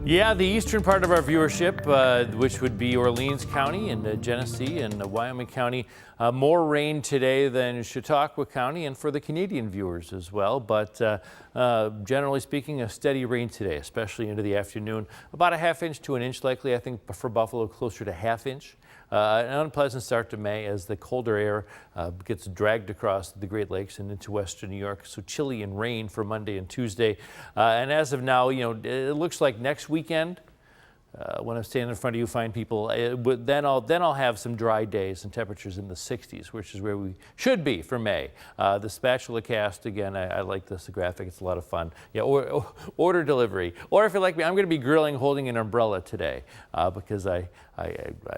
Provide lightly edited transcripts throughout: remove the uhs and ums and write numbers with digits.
Yeah, the eastern part of our viewership, which would be Orleans County and Genesee and Wyoming County, more rain today than Chautauqua County and for the Canadian viewers as well. But generally speaking, a steady rain today, especially into the afternoon. About a ½ inch to an inch likely, I think, for Buffalo, closer to ½ inch. An unpleasant start to May as the colder air gets dragged across the Great Lakes and into western New York. So chilly and rain for Monday and Tuesday. And as of now, it looks like next weekend, when I'm standing in front of you, fine people, then I'll have some dry days and temperatures in the 60s, which is where we should be for May. The spatula cast, again, I like this graphic. It's a lot of fun. Yeah, or order delivery. Or if you're like me, I'm going to be grilling holding an umbrella today because I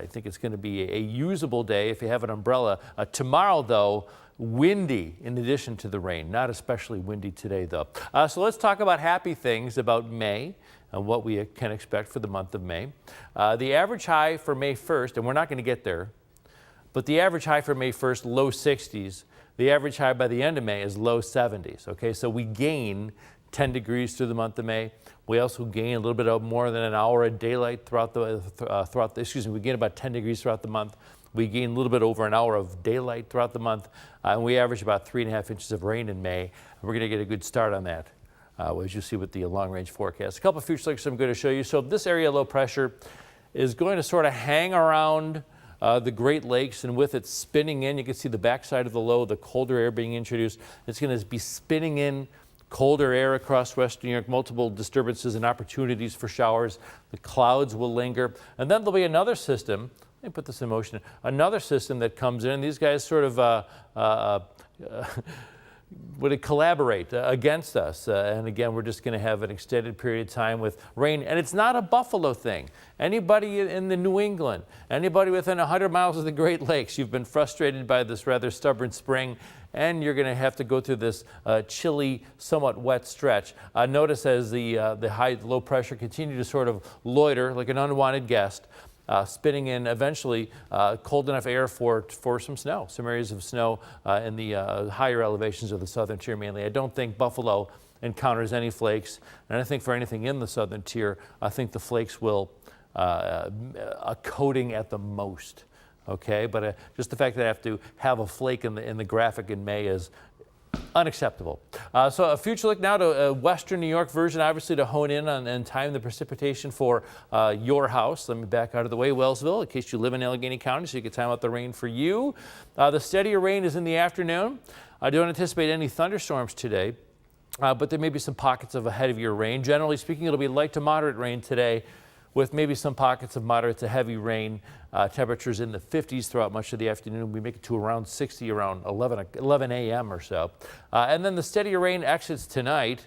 think it's going to be a usable day if you have an umbrella. Tomorrow, though, windy in addition to the rain. Not especially windy today, though. So let's talk about happy things about May and what we can expect for the month of May. The average high for May 1st, and we're not going to get there, but the average high for May 1st, low 60s. The average high by the end of May is low 70s. Okay, so we gain 10 degrees through the month of May. We also gain a little bit more than an hour of daylight throughout the, we gain about 10 degrees throughout the month. We gain a little bit over an hour of daylight throughout the month, and we average about 3.5 inches of rain in May. And we're going to get a good start on that, as you see with the long-range forecast. A couple of future looks I'm going to show you. So this area of low pressure is going to sort of hang around the Great Lakes, and with it spinning in, you can see the backside of the low, the colder air being introduced. It's going to be spinning in colder air across western New York, multiple disturbances and opportunities for showers. The clouds will linger, and then there'll be another system. Let me put this in motion. Another system that comes in. These guys sort of would collaborate against us. And again, we're just going to have an extended period of time with rain. And it's not a Buffalo thing. Anybody in the New England, anybody within 100 miles of the Great Lakes, you've been frustrated by this rather stubborn spring, and you're going to have to go through this chilly, somewhat wet stretch. Notice as the low pressure continue to sort of loiter like an unwanted guest, spinning in eventually cold enough air for some snow, some areas of snow in the higher elevations of the southern tier mainly. I don't think Buffalo encounters any flakes, and I think for anything in the southern tier, I think the flakes will a coating at the most. Okay, but just the fact that I have to have a flake in the graphic in May is unacceptable. So a future look now to a western New York version, obviously to hone in on and time the precipitation for your house. Let me back out of the way, Wellsville, in case you live in Allegheny County, so you can time out the rain for you. The steadier rain is in the afternoon. I don't anticipate any thunderstorms today, but there may be some pockets of a heavier rain. Generally speaking, it'll be light to moderate rain today, with maybe some pockets of moderate to heavy rain. Temperatures in the 50s throughout much of the afternoon. We make it to around 60 around 11 a.m. or so. And then the steadier rain exits tonight.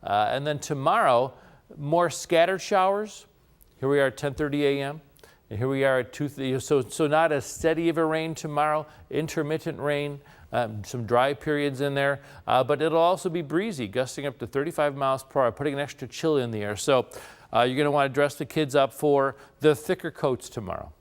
And then tomorrow, more scattered showers. Here we are at 10:30 a.m. And here we are at 2:30. So not as steady of a rain tomorrow. Intermittent rain. Some dry periods in there, but it'll also be breezy, gusting up to 35 miles per hour, putting an extra chill in the air. So you're going to want to dress the kids up for the thicker coats tomorrow.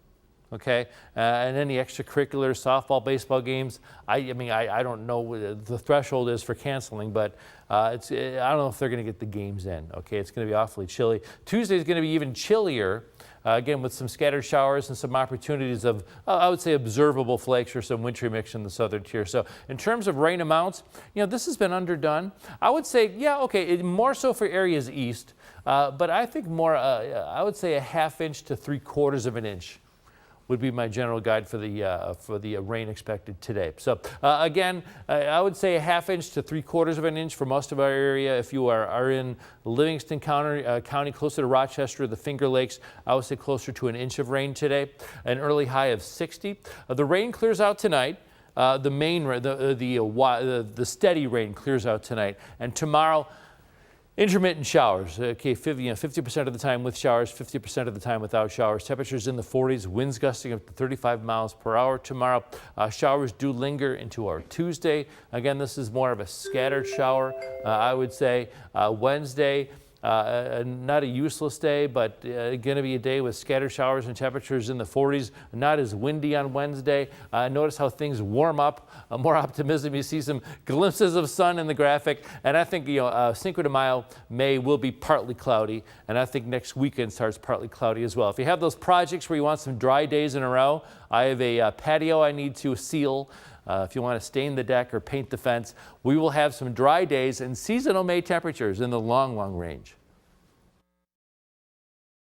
Okay, and any extracurricular softball, baseball games. I don't know what the threshold is for canceling, but I don't know if they're going to get the games in. Okay, it's going to be awfully chilly. Tuesday is going to be even chillier. Again, with some scattered showers and some opportunities of, I would say, observable flakes or some wintry mix in the southern tier. So in terms of rain amounts, this has been underdone. I would say, yeah, okay, more so for areas east, but I think more, I would say a ½ inch to 3/4 of an inch would be my general guide for the rain expected today. So again, I would say a ½ inch to 3/4 of an inch for most of our area. If you are in Livingston County, closer to Rochester, the Finger Lakes, I would say closer to an inch of rain today. An early high of 60. The rain clears out tonight. The steady rain clears out tonight, and tomorrow, intermittent showers. Okay, 50% of the time with showers, 50% of the time without showers. Temperatures in the 40s, winds gusting up to 35 miles per hour tomorrow. Showers do linger into our Tuesday. Again, this is more of a scattered shower, I would say. Wednesday, Not a useless day, but going to be a day with scattered showers and temperatures in the 40s. Not as windy on Wednesday. Notice how things warm up. More optimism. You see some glimpses of sun in the graphic, and I think Cinco de Mayo will be partly cloudy, and I think next weekend starts partly cloudy as well. If you have those projects where you want some dry days in a row, I have a patio I need to seal. If you want to stain the deck or paint the fence, we will have some dry days and seasonal May temperatures in the long range.